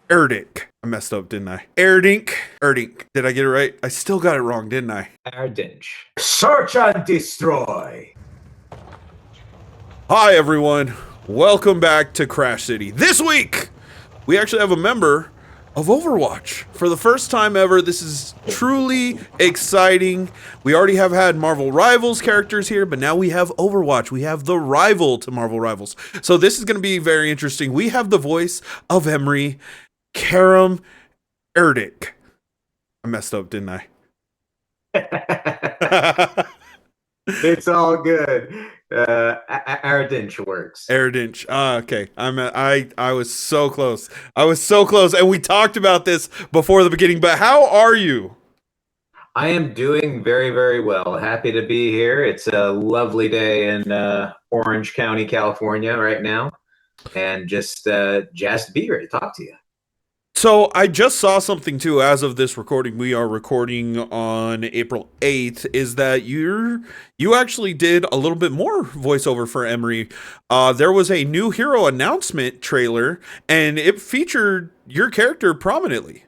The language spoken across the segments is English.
Erdinc. I messed up, didn't I? Erdinc. Did I get it right? I still got it wrong, didn't I? Erdinc. Search and destroy. Hi, everyone. Welcome back to Crash City. This week, we actually have a member of Overwatch. For the first time ever, this is truly exciting. We already have had Marvel Rivals characters here, but now we have Overwatch. We have the rival to Marvel Rivals. So this is going to be very interesting. We have the voice of Emre, Kerem Erdinc. I messed up, didn't I? It's all good. Erdinc works. Erdinc. Okay. I was so close. I was so close, and we talked about this before the beginning. But how are you? I am doing very, very well. Happy to be here. It's a lovely day in Orange County, California right now, and just jazzed to be here to talk to you. So I just saw something too. As of this recording, we are recording on April 8th. Is that you actually did a little bit more voiceover for Emery? There was a new hero announcement trailer, and it featured your character prominently.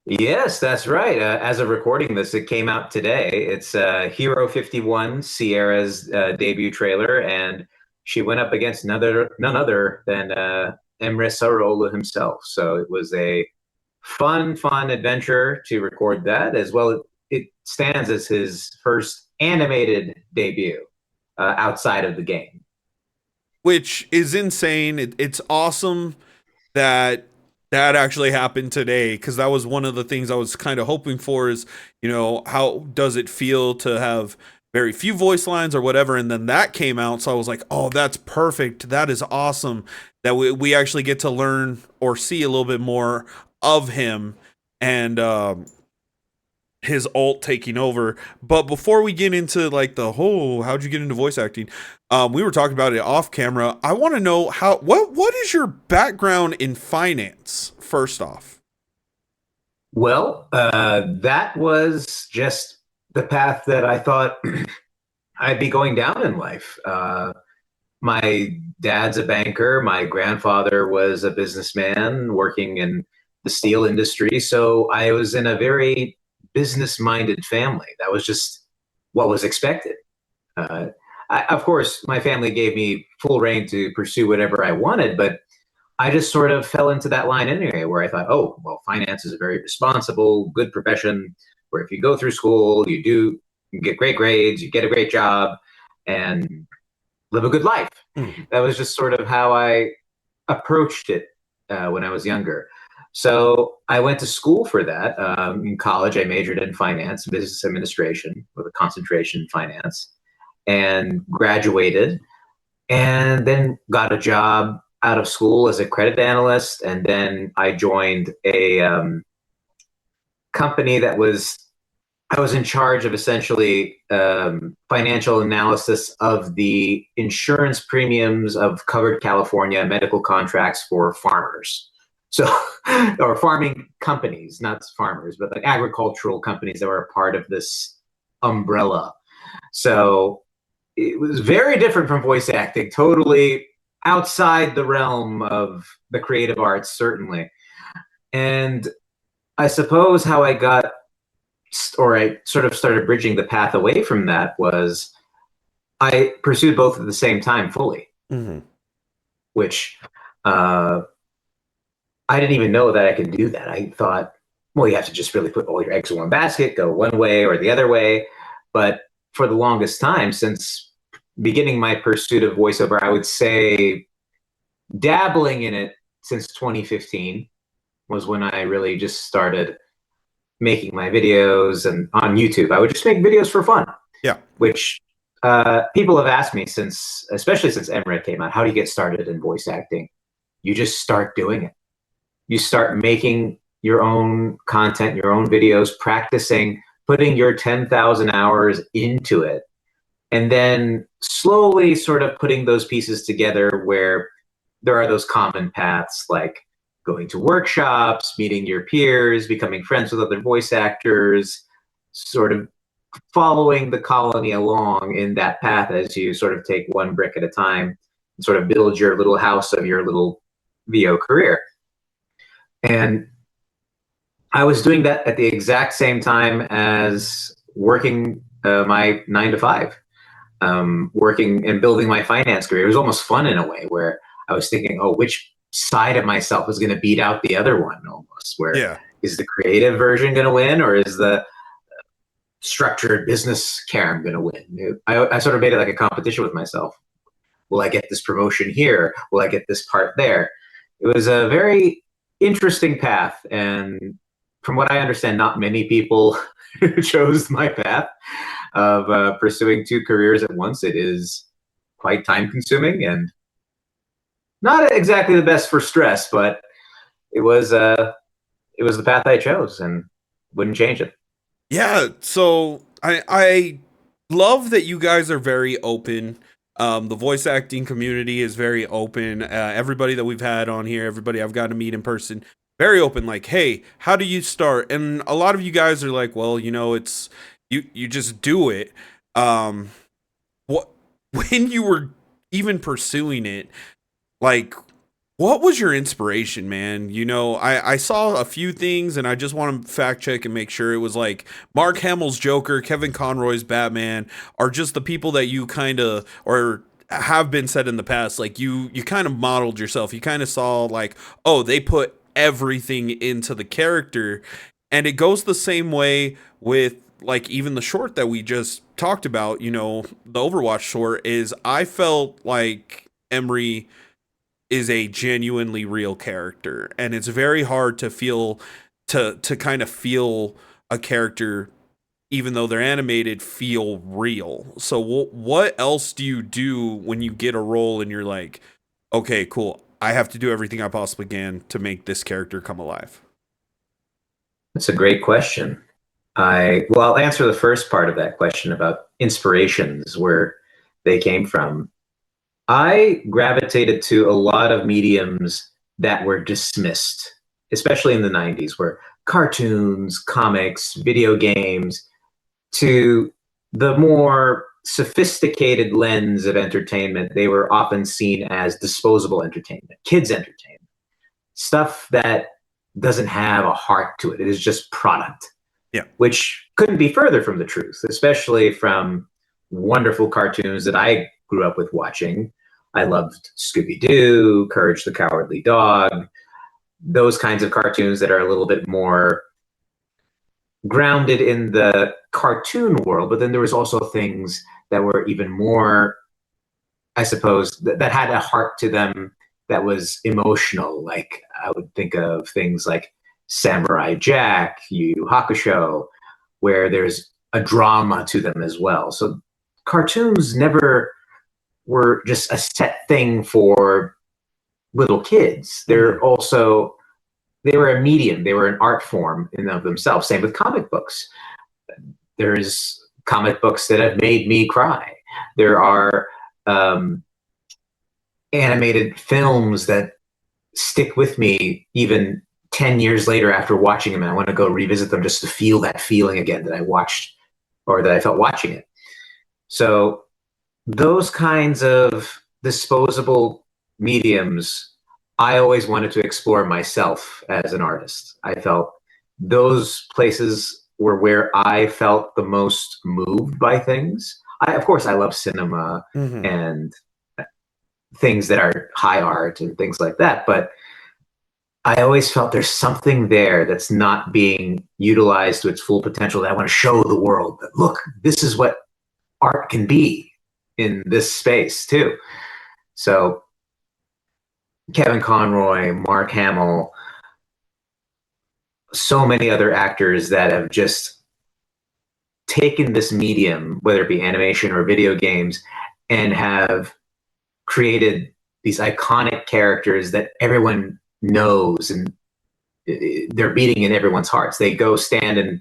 Yes, that's right. As of recording this, it came out today. It's Hero 51, Sierra's debut trailer, and she went up against none other than Emre Sarıoğlu himself. So it was a fun adventure to record that, as well. It stands as his first animated debut outside of the game. Which is insane. It's awesome that actually happened today, because that was one of the things I was kind of hoping for is, how does it feel to have very few voice lines or whatever, and then that came out, so I was like, oh, that's perfect. That is awesome that we actually get to learn or see a little bit more of him and his ult taking over. But before we get into like the whole how'd you get into voice acting, we were talking about it off camera. I want to know what is your background in finance first off? Well, that was just the path that I thought I'd be going down in life. My dad's a banker. My grandfather was a businessman working in the steel industry. So I was in a very business minded family. That was just what was expected. Uh, of course, my family gave me full reign to pursue whatever I wanted, but I just sort of fell into that line anyway, where I thought, oh, well, finance is a very responsible, good profession where if you go through school, you get great grades, you get a great job, and live a good life. Mm. That was just sort of how I approached it when I was younger. So I went to school for that. In college, I majored in finance, business administration, with a concentration in finance, and graduated, and then got a job out of school as a credit analyst. And then I joined a company I was in charge of essentially financial analysis of the insurance premiums of covered California medical contracts for farmers. So, or farming companies, not farmers, but like agricultural companies that were a part of this umbrella. So it was very different from voice acting, totally outside the realm of the creative arts, certainly. And I suppose how I sort of started bridging the path away from that was I pursued both at the same time fully, Mm-hmm. which uh, I didn't even know that I could do that. I thought, well, you have to just really put all your eggs in one basket, go one way or the other way. But for the longest time, since beginning my pursuit of voiceover, I would say dabbling in it since 2015 was when I really just started making my videos and on YouTube. I would just make videos for fun, Yeah. which people have asked me especially since Emre came out, how do you get started in voice acting? You just start doing it. You start making your own content, your own videos, practicing, putting your 10,000 hours into it, and then slowly sort of putting those pieces together where there are those common paths like going to workshops, meeting your peers, becoming friends with other voice actors, sort of following the colony along in that path as you sort of take one brick at a time and sort of build your little house of your little VO career. And I was doing that at the exact same time as working my 9 to 5, working and building my finance career. It was almost fun in a way where I was thinking, oh, which side of myself is going to beat out the other one almost? Where Yeah. is the creative version going to win, or is the structured business Kerem going to win? I sort of made it like a competition with myself. Will I get this promotion here? Will I get this part there? It was a very interesting path. And from what I understand, not many people chose my path of pursuing 2 careers at once. It is quite time consuming and not exactly the best for stress, but it was it was the path I chose and wouldn't change it. Yeah, so I love that you guys are very open. The voice acting community is very open. Everybody that we've had on here, everybody I've got to meet in person, very open. Like, hey, how do you start? And a lot of you guys are like, well, it's you just do it. Um, what when you were even pursuing it, like what was your inspiration, man? I saw a few things and I just want to fact check and make sure it was like Mark Hamill's Joker, Kevin Conroy's Batman are just the people that you kind of or have been said in the past. Like you kind of modeled yourself. You kind of saw like, oh, they put everything into the character. And it goes the same way with like even the short that we just talked about, the Overwatch short is I felt like Emery is a genuinely real character and it's very hard to feel to kind of feel a character even though they're animated feel real. So what else do you do when you get a role and you're like, okay, cool, I have to do everything I possibly can to make this character come alive? That's a great question. I'll answer the first part of that question about inspirations, where they came from. I gravitated to a lot of mediums that were dismissed, especially in the 90s, where cartoons, comics, video games, to the more sophisticated lens of entertainment, they were often seen as disposable entertainment, kids' entertainment, stuff that doesn't have a heart to it. It is just product, Yeah. which couldn't be further from the truth, especially from wonderful cartoons that I grew up with watching. I loved Scooby Doo, Courage the Cowardly Dog, those kinds of cartoons that are a little bit more grounded in the cartoon world. But then there was also things that were even more, I suppose, that had a heart to them that was emotional. Like I would think of things like Samurai Jack, Yu Yu Hakusho, where there's a drama to them as well. So cartoons never were just a set thing for little kids. Mm-hmm. They were a medium, they were an art form in of themselves. Same with comic books. There's comic books that have made me cry. There are um, animated films that stick with me even 10 years later after watching them, and I want to go revisit them just to feel that feeling again that I watched or that I felt watching it. So those kinds of disposable mediums, I always wanted to explore myself as an artist. I felt those places were where I felt the most moved by things. Of course, I love cinema Mm-hmm. and things that are high art and things like that, but I always felt there's something there that's not being utilized to its full potential that I want to show the world that, look, this is what art can be in this space too. So Kevin Conroy, Mark Hamill, so many other actors that have just taken this medium, whether it be animation or video games, and have created these iconic characters that everyone knows and they're beating in everyone's hearts. They go stand in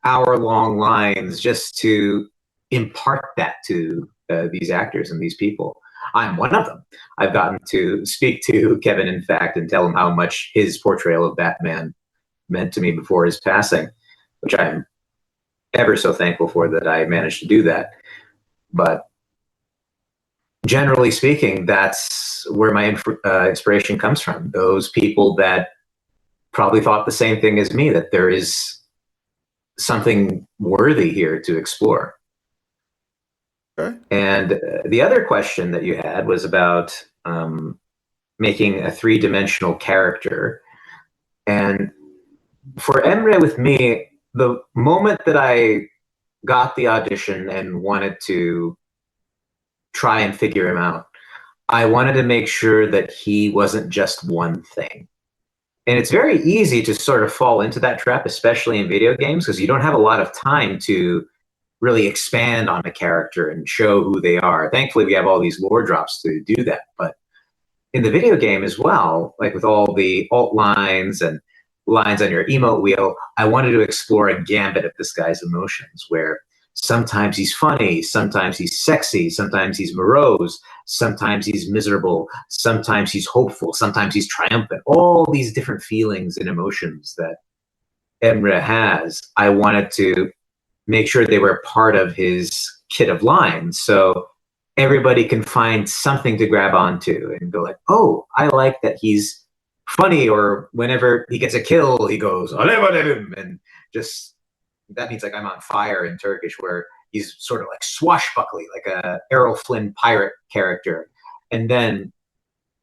hour-long lines just to impart that to these actors and these people. I'm one of them. I've gotten to speak to Kevin, in fact, and tell him how much his portrayal of Batman meant to me before his passing, which I'm ever so thankful for that I managed to do that. But generally speaking, that's where my inspiration comes from. Those people that probably thought the same thing as me, that there is something worthy here to explore. Okay. And the other question that you had was about making a three-dimensional character. And for Emre, with me, the moment that I got the audition and wanted to try and figure him out, I wanted to make sure that he wasn't just one thing. And it's very easy to sort of fall into that trap, especially in video games, because you don't have a lot of time to really expand on a character and show who they are. Thankfully, we have all these lore drops to do that. But in the video game as well, like with all the alt lines and lines on your emote wheel, I wanted to explore a gambit of this guy's emotions where sometimes he's funny, sometimes he's sexy, sometimes he's morose, sometimes he's miserable, sometimes he's hopeful, sometimes he's triumphant. All these different feelings and emotions that Emre has, I wanted to make sure they were part of his kit of lines. So everybody can find something to grab onto and go like, oh, I like that he's funny, or whenever he gets a kill, he goes, alev alevim, and just that means like I'm on fire in Turkish, where he's sort of like swashbuckling, like a Errol Flynn pirate character. And then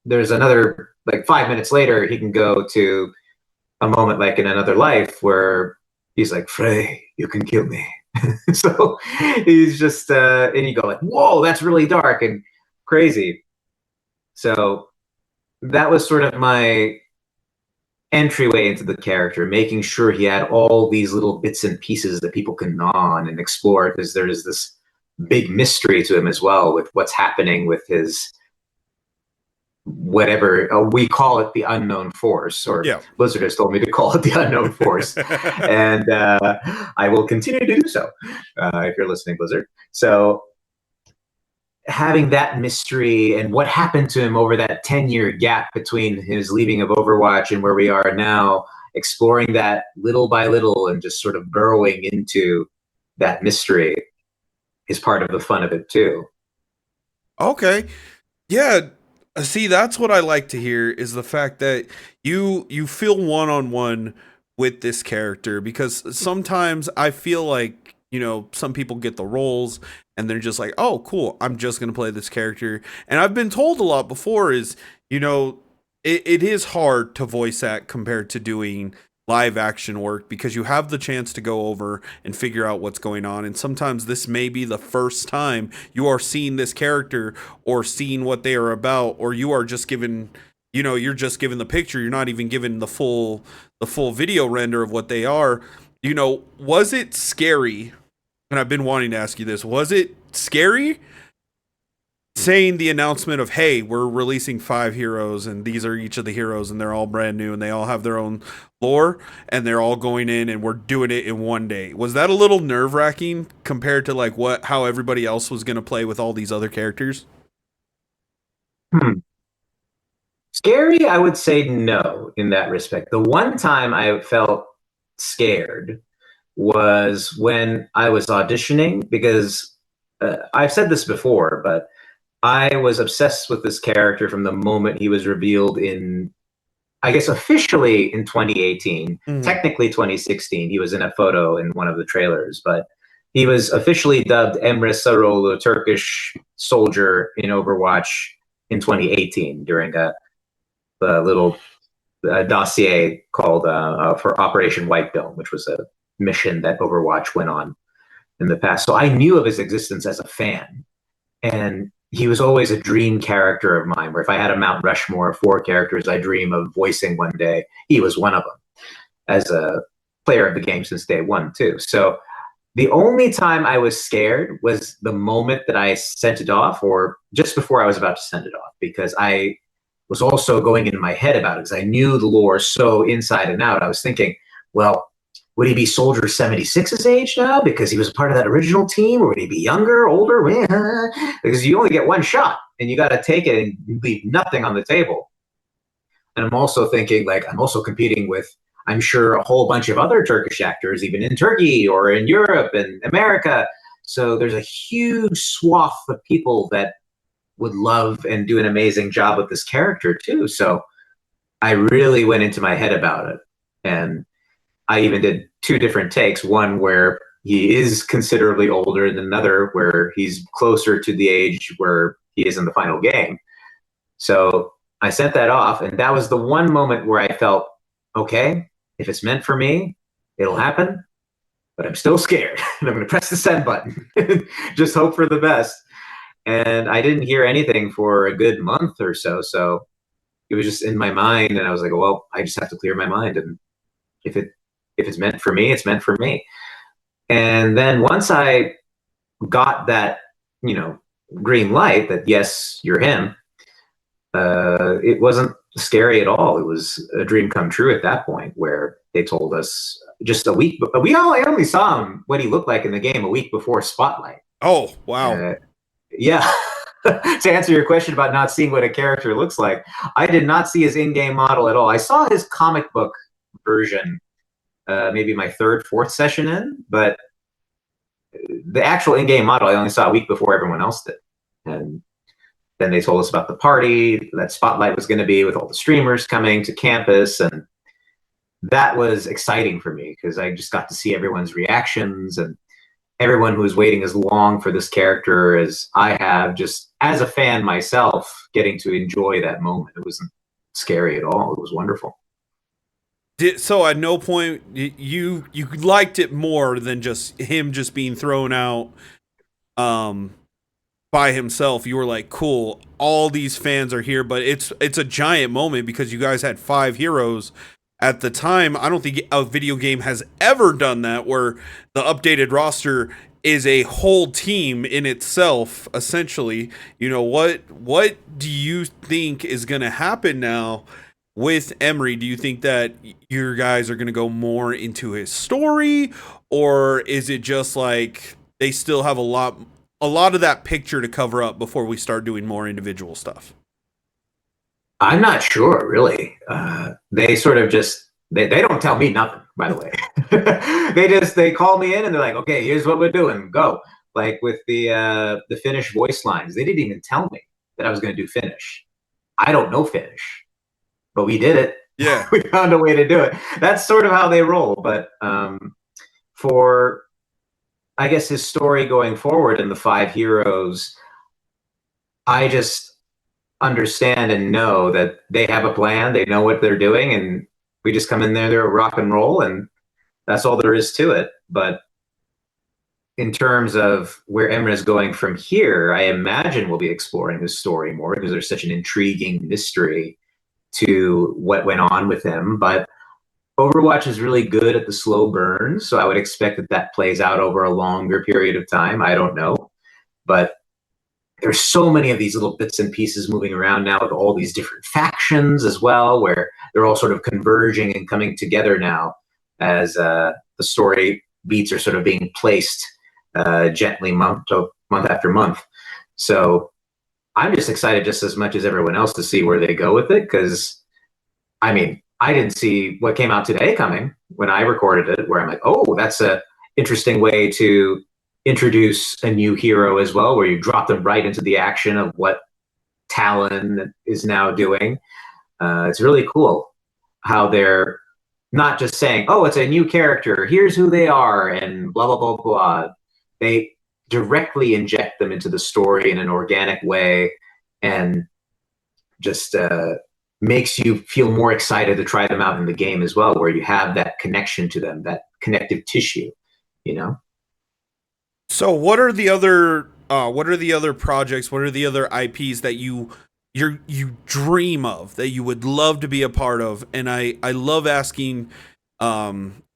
there's another, like 5 minutes later, he can go to a moment like in Another Life where he's like, Frey, you can kill me. So he's just, and you go like, whoa, that's really dark and crazy. So that was sort of my entryway into the character, making sure he had all these little bits and pieces that people can gnaw on and explore, because there is this big mystery to him as well with what's happening with his whatever we call it, the unknown force, or Yeah. Blizzard has told me to call it the unknown force. And I will continue to do so if you're listening, Blizzard. So having that mystery and what happened to him over that 10-year gap between his leaving of Overwatch and where we are now, exploring that little by little and just sort of burrowing into that mystery is part of the fun of it too. Okay. Yeah. See, that's what I like to hear is the fact that you feel one on one with this character, because sometimes I feel like, some people get the roles and they're just like, oh, cool, I'm just gonna play this character. And I've been told a lot before is, it is hard to voice act compared to doing live action work, because you have the chance to go over and figure out what's going on. And sometimes this may be the first time you are seeing this character or seeing what they are about, or you are just given, you're just given the picture. You're not even given the full video render of what they are. Was it scary? And I've been wanting to ask you this. Was it scary saying the announcement of, hey, we're releasing 5 heroes and these are each of the heroes and they're all brand new and they all have their own lore and they're all going in and we're doing it in one day? Was that a little nerve-wracking compared to like how everybody else was going to play with all these other characters? Hmm. Scary, I would say no in that respect. The one time I felt scared was when I was auditioning, because I've said this before, but I was obsessed with this character from the moment he was revealed in, I guess, officially in 2018, Mm-hmm. technically 2016. He was in a photo in one of the trailers, but he was officially dubbed Emre Sarol, a Turkish soldier in Overwatch in 2018 during a little dossier called for Operation White Dome, which was a mission that Overwatch went on in the past. So I knew of his existence as a fan, and he was always a dream character of mine. Where if I had a Mount Rushmore of 4 characters I dream of voicing one day, he was one of them. As a player of the game since day one, too. So the only time I was scared was the moment that I sent it off, or just before I was about to send it off, because I was also going into my head about it, because I knew the lore so inside and out. I was thinking, well, would he be Soldier 76's age now because he was a part of that original team, or would he be younger, older? Because you only get one shot and you got to take it and leave nothing on the table. And I'm also thinking, like, I'm also competing with, I'm sure, a whole bunch of other Turkish actors, even in Turkey or in Europe and America. So there's a huge swath of people that would love and do an amazing job with this character too. So I really went into my head about it. And I even did two different takes, one where he is considerably older and another where he's closer to the age where he is in the final game. So I sent that off, and that was the one moment where I felt, okay, if it's meant for me, it'll happen, but I'm still scared. And I'm going to press the send button, just hope for the best. And I didn't hear anything for a good month or so. So it was just in my mind, and I was like, well, I just have to clear my mind. And if it's meant for me, it's meant for me. And then once I got that, green light that yes, you're him, it wasn't scary at all. It was a dream come true at that point where they told us just a week. I only saw him what he looked like in the game a week before Spotlight. Oh, wow. Yeah. To answer your question about not seeing what a character looks like, I did not see his in-game model at all. I saw his comic book version, maybe my third, fourth session in, but the actual in-game model I only saw a week before everyone else did. And then they told us about the party that Spotlight was going to be with all the streamers coming to campus. And that was exciting for me because I just got to see everyone's reactions, and everyone who was waiting as long for this character as I have, just as a fan myself, getting to enjoy that moment. It wasn't scary at all. It was wonderful. So at no point you liked it more than just him just being thrown out um by himself. You were like, cool, all these fans are here, but it's a giant moment because you guys had 5 heroes at the time. I don't think a video game has ever done that, where the updated roster is a whole team in itself, essentially. What do you think is going to happen now with Emery? Do you think that your guys are going to go more into his story, or is it just like they still have a lot of that picture to cover up before we start doing more individual stuff? I'm not sure, really. They sort of just they don't tell me nothing. By the way, they call me in and they're like, "Okay, here's what we're doing. Go." Like with the Finnish voice lines, they didn't even tell me that I was going to do Finnish. I don't know Finnish, but we did it. Yeah. We found a way to do it. That's sort of how they roll. But for I guess his story going forward in the 5 heroes, I just understand and know that they have a plan. They know what they're doing, and we just come in there, they're rock and roll, and that's all there is to it. But in terms of where Emre is going from here, I imagine we'll be exploring his story more because there's such an intriguing mystery to what went on with him. But Overwatch is really good at the slow burns, so I would expect that that plays out over a longer period of time. I don't know, but there's so many of these little bits and pieces moving around now with all these different factions as well, where they're all sort of converging and coming together now as the story beats are sort of being placed gently month after month. So I'm just excited just as much as everyone else to see where they go with it, because I mean, I didn't see what came out today coming when I recorded it, where I'm like, oh, that's a interesting way to introduce a new hero as well, where you drop them right into the action of what Talon is now doing. It's really cool how they're not just saying, oh, it's a new character, here's who they are, and blah, blah, blah, blah. They directly inject them into the story in an organic way, and just makes you feel more excited to try them out in the game as well, where you have that connection to them, that connective tissue, you know? So what are the other projects? What are the other IPs that you dream of, that you would love to be a part of? And I love asking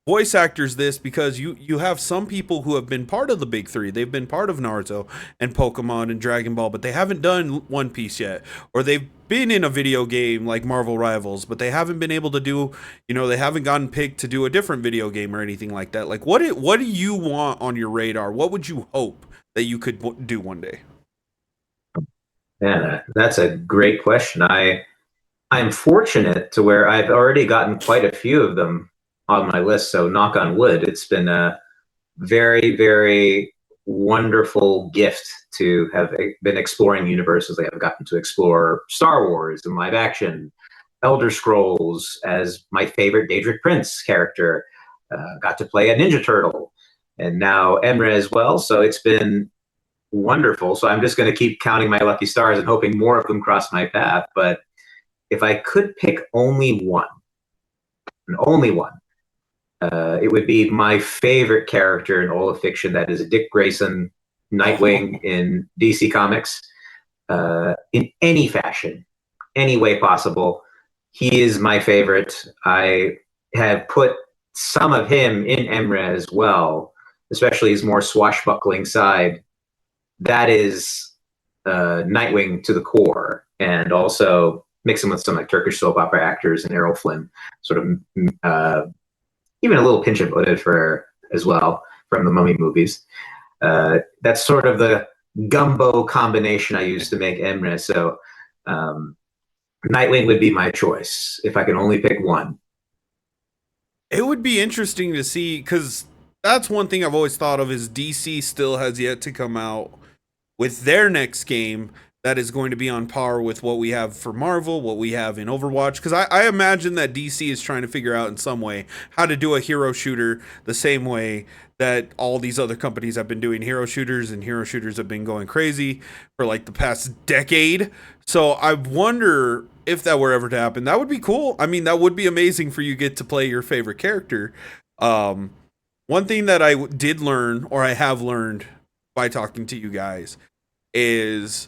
voice actors this, because you have some people who have been part of the big three. They've been part of Naruto and Pokemon and Dragon Ball, but they haven't done One Piece yet. Or they've been in a video game like Marvel Rivals, but they haven't been able to do, they haven't gotten picked to do a different video game or anything like that. Like, what do you want on your radar? What would you hope that you could do one day? Yeah, that's a great question. I'm fortunate to where I've already gotten quite a few of them on my list. So knock on wood, it's been a very, very wonderful gift to have been exploring universes. I've gotten to explore Star Wars and live action, Elder Scrolls as my favorite Daedric Prince character. Got to play a Ninja Turtle, and now Emre as well. So it's been wonderful. So I'm just going to keep counting my lucky stars and hoping more of them cross my path. But if I could pick only one, and only one, it would be my favorite character in all of fiction. That is Dick Grayson, Nightwing in DC Comics, in any fashion, any way possible. He is my favorite. I have put some of him in Emre as well, especially his more swashbuckling side. That is Nightwing to the core, and also mix him with some like Turkish soap opera actors and Errol Flynn, sort of even a little pinch of Odefer as well from the Mummy movies. That's sort of the gumbo combination I use to make Emre. So Nightwing would be my choice if I can only pick one. It would be interesting to see, because that's one thing I've always thought of is DC still has yet to come out with their next game that is going to be on par with what we have for Marvel, what we have in Overwatch. Because I imagine that DC is trying to figure out in some way how to do a hero shooter the same way that all these other companies have been doing hero shooters, and hero shooters have been going crazy for like the past decade. So I wonder if that were ever to happen. That would be cool. I mean, that would be amazing for you get to play your favorite character. One thing that I did learn, or I have learned by talking to you guys, is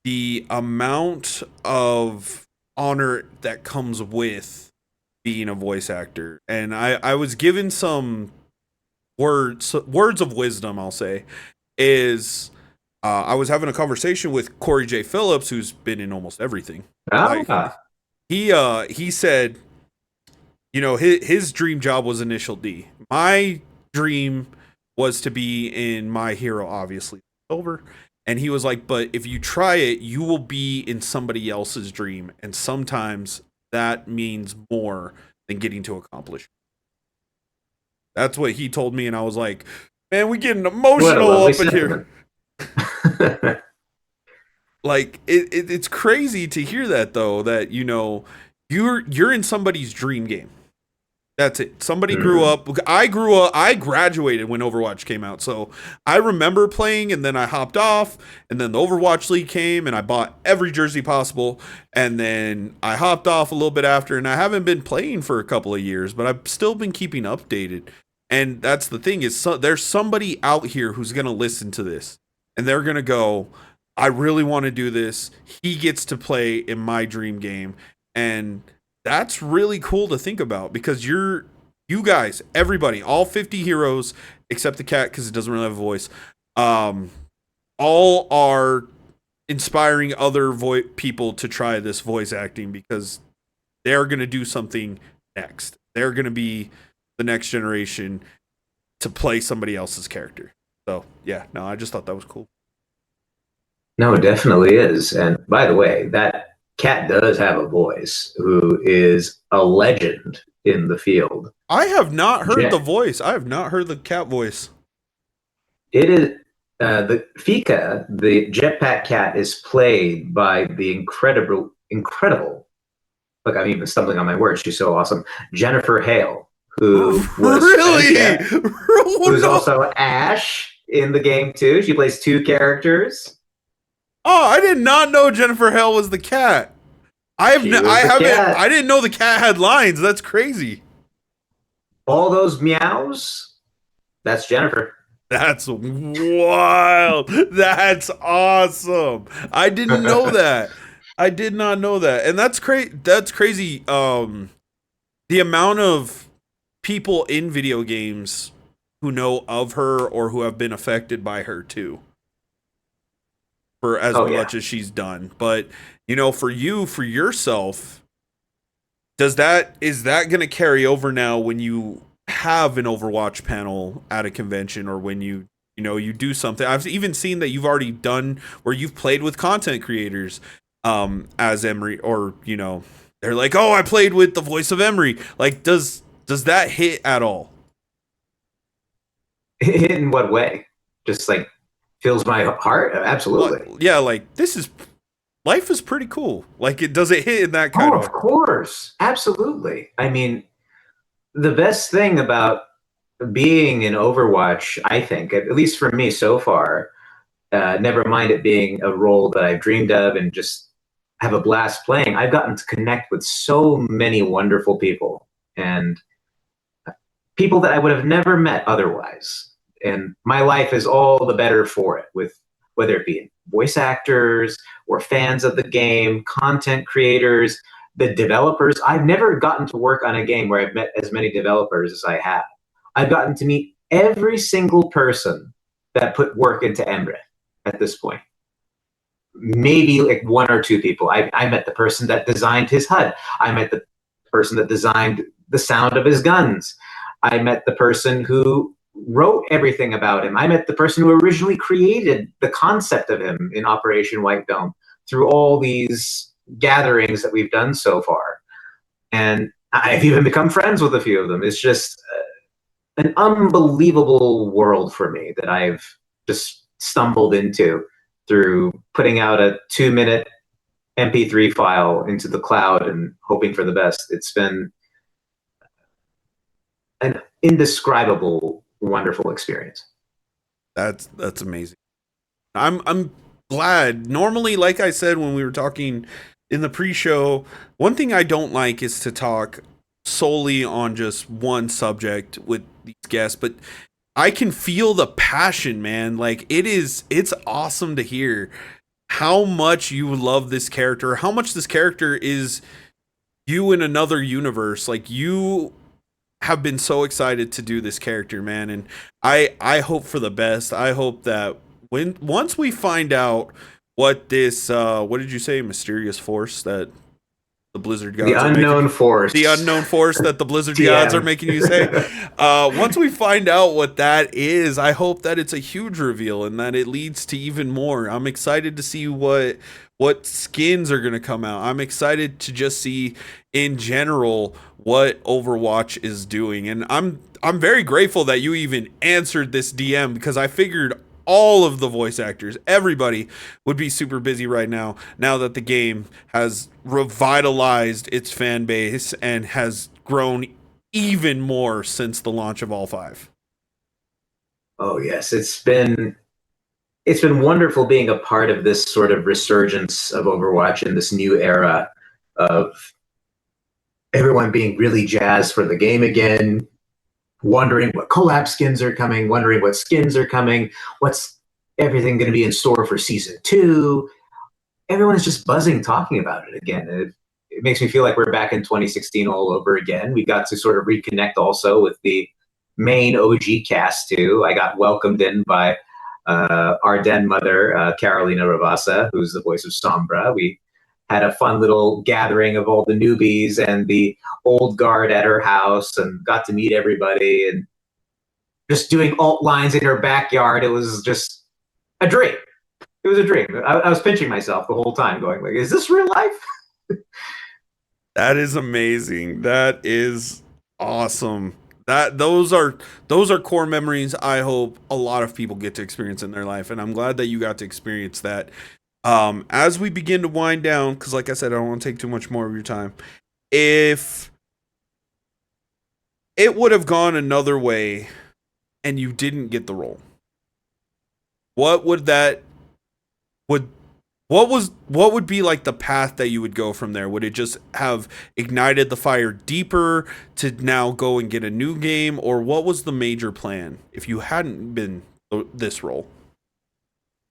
the amount of honor that comes with being a voice actor. And I was given some words of wisdom, I'll say, is I was having a conversation with Corey J. Phillips, who's been in almost everything. Like, he said, you know, his dream job was Initial D. My dream was to be in My Hero, obviously. Over. And he was like, but if you try it, you will be in somebody else's dream. And sometimes that means more than getting to accomplish. That's what he told me. And I was like, man, we getting emotional up in here. Like, it's crazy to hear that, though, that, you know, you're in somebody's dream game. That's it. Somebody grew up. I graduated when Overwatch came out. So I remember playing, and then I hopped off, and then the Overwatch League came, and I bought every jersey possible. And then I hopped off a little bit after, and I haven't been playing for a couple of years, but I've still been keeping updated. And that's the thing is, there's somebody out here who's going to listen to this, and they're going to go, I really want to do this. He gets to play in my dream game. And that's really cool to think about, because you guys, everybody, all 50 heroes except the cat because it doesn't really have a voice, all are inspiring other people to try this voice acting, because they're going to do something next. They're going to be the next generation to play somebody else's character. So yeah, no, I just thought that was cool. No, it definitely is. And by the way, that cat does have a voice, who is a legend in the field. I have not heard the voice. I have not heard the cat voice. It is the Fika, the jetpack cat, is played by the incredible. Look, I'm even stumbling on my words. She's so awesome. Jennifer Hale, who was who's also Ash in the game too. She plays two characters. Oh, I did not know Jennifer Hale was the cat. I didn't know the cat had lines. That's crazy. All those meows, that's Jennifer. That's wild. That's awesome. I didn't know that. I did not know that. And that's crazy. The amount of people in video games who know of her or who have been affected by her too, for as much as she's done. But, you know, for yourself, is that going to carry over now when you have an Overwatch panel at a convention, or when you do something? I've even seen that you've already done where you've played with content creators as Emre, or, you know, they're like, oh, I played with the voice of Emre. Like, does that hit at all? Hit in what way? Just like fills my heart? Absolutely. Yeah, like, this is life is pretty cool. Like, it does it hit in that kind Oh, of of course. Absolutely. I mean, the best thing about being in Overwatch, I think, at least for me so far, never mind it being a role that I've dreamed of and just have a blast playing, I've gotten to connect with so many wonderful people and people that I would have never met otherwise. And my life is all the better for it, with whether it be voice actors or fans of the game, content creators, the developers. I've never gotten to work on a game where I've met as many developers as I have. I've gotten to meet every single person that put work into Emre at this point. Maybe like one or two people. I met the person that designed his HUD. I met the person that designed the sound of his guns. I met the person who wrote everything about him. I met the person who originally created the concept of him in Operation White Dome through all these gatherings that we've done so far. And I've even become friends with a few of them. It's just an unbelievable world for me that I've just stumbled into through putting out a 2 minute MP3 file into the cloud and hoping for the best. It's been an indescribable, wonderful experience. that's amazing. I'm glad. Normally, like I said when we were talking in the pre-show, one thing I don't like is to talk solely on just one subject with these guests, but I can feel the passion, man. Like, it's awesome to hear how much you love this character, how much this character is you in another universe. Like, you have been so excited to do this character, man, and I hope for the best. I hope that when once we find out what this what did you say, mysterious force that the Blizzard The gods are making, unknown the force. unknown force that the Blizzard gods are TM. making you say, once we find out what that is, I hope that it's a huge reveal and that it leads to even more. I'm excited to see what skins are going to come out. I'm excited to just see in general what Overwatch is doing. And I'm very grateful that you even answered this DM, because I figured all of the voice actors, everybody would be super busy right now that the game has revitalized its fan base and has grown even more since the launch of all five. Oh yes, it's been wonderful being a part of this sort of resurgence of Overwatch in this new era of everyone being really jazzed for the game again, wondering what collab skins are coming, wondering what skins are coming, what's everything going to be in store for season two. Everyone's just buzzing talking about it again. It makes me feel like we're back in 2016 all over again. We got to sort of reconnect also with the main OG cast too. I got welcomed in by our den mother, Carolina Ravassa, who's the voice of Sombra. We had a fun little gathering of all the newbies and the old guard at her house and got to meet everybody and just doing alt lines in her backyard. It was just a dream. It was a dream. I was pinching myself the whole time going like, is this real life? That is amazing. That is awesome. Those are core memories I hope a lot of people get to experience in their life, and I'm glad that you got to experience that. As we begin to wind down, because like I said, I don't want to take too much more of your time. If it would have gone another way and you didn't get the role, what would that would what would be like the path that you would go from there? Would it just have ignited the fire deeper to now go and get a new game, or what was the major plan if you hadn't been this role?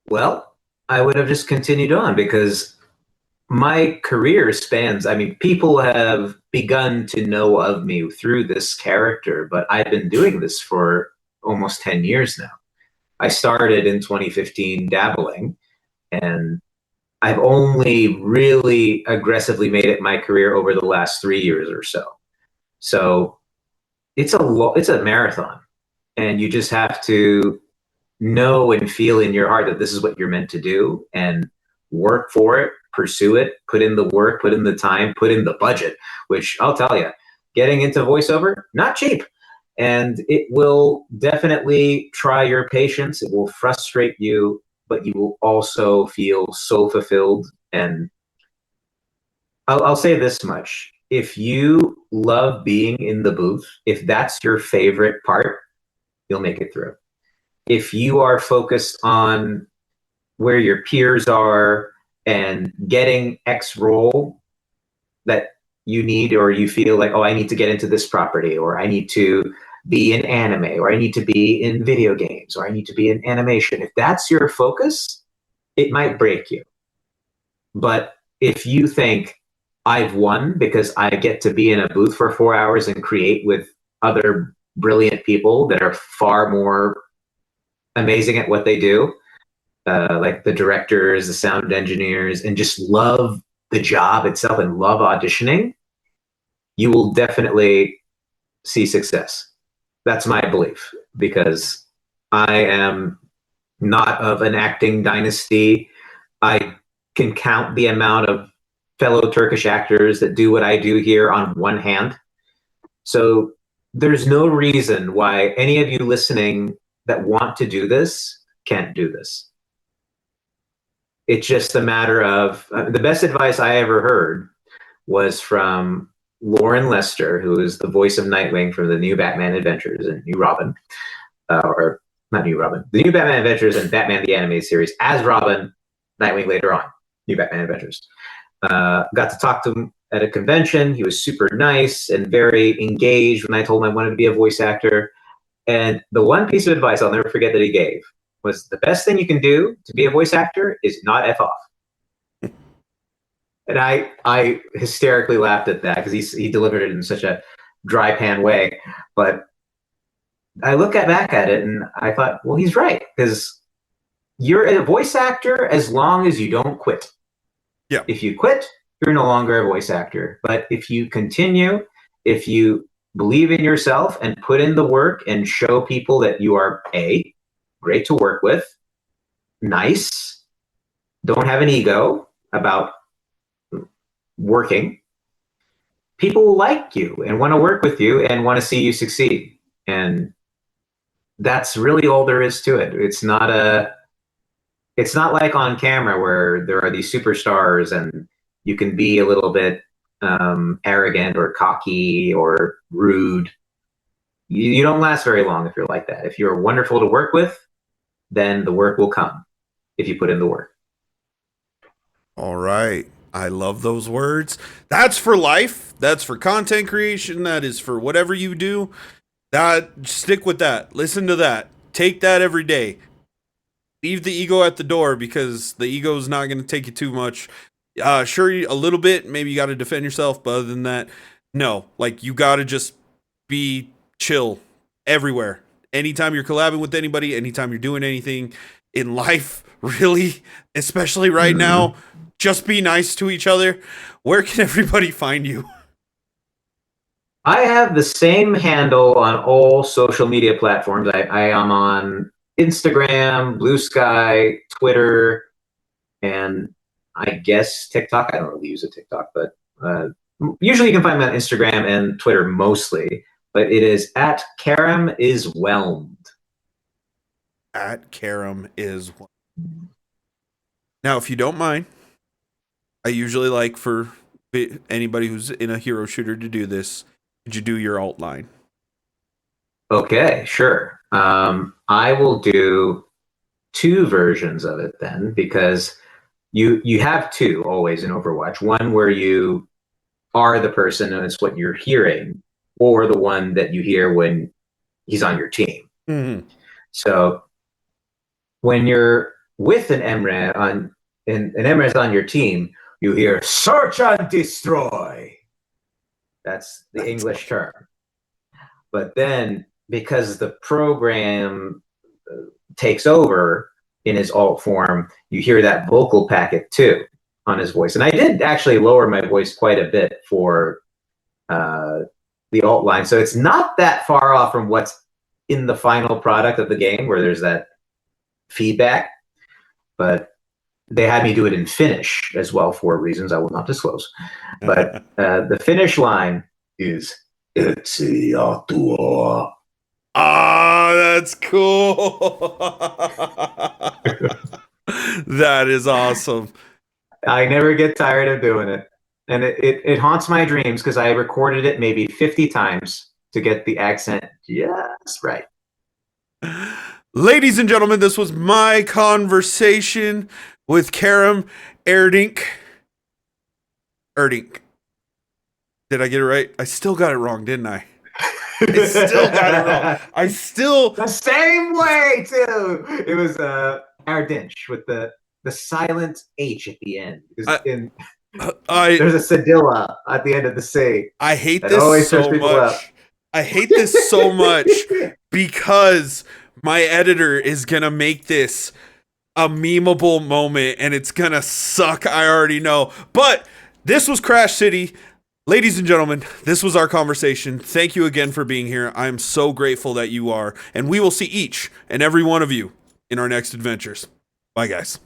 Well, I would have just continued on because my career spans, I mean, people have begun to know of me through this character, but I've been doing this for almost 10 years now. I started in 2015 dabbling, and I've only really aggressively made it my career over the last 3 years or so. So it's a marathon, and you just have to know and feel in your heart that this is what you're meant to do and work for it, pursue it, put in the work, put in the time, put in the budget, which I'll tell you, getting into voiceover, not cheap. And it will definitely try your patience. It will frustrate you, but you will also feel so fulfilled. And I'll say this much. If you love being in the booth, if that's your favorite part, you'll make it through. If you are focused on where your peers are and getting X role that you need, or you feel like, oh, I need to get into this property, or I need to be in anime, or I need to be in video games, or I need to be in animation. If that's your focus, it might break you. But if you think, I've won because I get to be in a booth for 4 hours and create with other brilliant people that are far more amazing at what they do, like the directors, the sound engineers, and just love the job itself and love auditioning, you will definitely see success. That's my belief, because I am not of an acting dynasty. I can count the amount of fellow Turkish actors that do what I do here on one hand. So there's no reason why any of you listening that want to do this can't do this. It's just a matter of the best advice I ever heard was from Lauren Lester, who is the voice of Nightwing from the New Batman Adventures and New Robin, or not New Robin, the New Batman Adventures and Batman the Animated Series as Robin, Nightwing later on, New Batman Adventures. Got to talk to him at a convention. He was super nice and very engaged when I told him I wanted to be a voice actor. And the one piece of advice I'll never forget that he gave was, the best thing you can do to be a voice actor is not F off. And I hysterically laughed at that because he delivered it in such a dry pan way. But I look back at it and I thought, well, he's right, because you're a voice actor as long as you don't quit. Yeah. If you quit, you're no longer a voice actor. But if you continue, if you believe in yourself and put in the work and show people that you are great to work with, nice, don't have an ego about working, people will like you and want to work with you and want to see you succeed. And that's really all there is to it. It's not like on camera where there are these superstars and you can be a little bit arrogant or cocky or rude. You don't last very long if you're like that. If you're wonderful to work with, then the work will come if you put in the work. All right. I love those words. That's for life. That's for content creation. That is for whatever you do. That, stick with that. Listen to that. Take that every day. Leave the ego at the door, because the ego is not going to take you too much. Sure, a little bit. Maybe you got to defend yourself, but other than that, no. Like, you got to just be chill everywhere. Anytime you're collabing with anybody, anytime you're doing anything in life, really, especially right now, just be nice to each other. Where can everybody find you? I have the same handle on all social media platforms. I am on Instagram, Blue Sky, Twitter, and I guess TikTok. I don't really use a TikTok, but usually you can find me on Instagram and Twitter mostly. But it is at Kerem is Whelmed. At Kerem is Whelmed. Now, if you don't mind, I usually like for anybody who's in a hero shooter to do this. Could you do your alt line? Okay, sure. I will do two versions of it then, because you have two always in Overwatch. One where you are the person and it's what you're hearing, or the one that you hear when he's on your team. Mm-hmm. So when you're with an Emre and Emre is on your team, you hear "search and destroy." That's the English term. But then, because the program takes over in his alt form, you hear that vocal packet too on his voice. And I did actually lower my voice quite a bit for the alt line. So it's not that far off from what's in the final product of the game, where there's that feedback. But they had me do it in Finnish as well for reasons I will not disclose. But the Finnish line is "Itse ja tuo." Ah, that's cool. That is awesome. I never get tired of doing it. And it haunts my dreams because I recorded it maybe 50 times to get the accent just right. Ladies and gentlemen, this was my conversation with Kerem Erdinc. Erdinc. Did I get it right? I still got it wrong, didn't I? I still got it wrong. I still the same way too. It was Erdinc with the silent H at the end. There's a cedilla at the end of the C. I hate that this always so trips people up. much. I hate this so much because my editor is gonna make this a memeable moment and it's gonna suck. I already know. But this was Crash City. Ladies and gentlemen, this was our conversation. Thank you again for being here. I am so grateful that you are. And we will see each and every one of you in our next adventures. Bye, guys.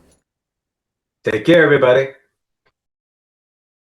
Take care, everybody.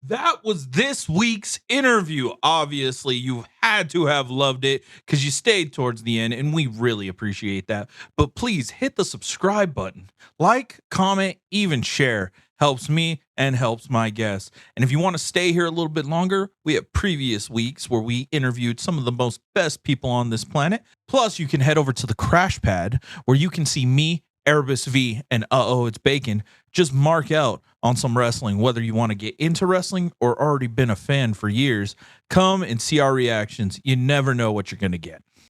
That was this week's interview. Obviously, you had to have loved it because you stayed towards the end, and we really appreciate that. But please hit the subscribe button. Like, comment, even share. Helps me and helps my guests. And if you want to stay here a little bit longer, we have previous weeks where we interviewed some of the most best people on this planet. Plus, you can head over to the Crash Pad where you can see me, Erebus V, and it's bacon. Just mark out on some wrestling, whether you want to get into wrestling or already been a fan for years. Come and see our reactions. You never know what you're going to get.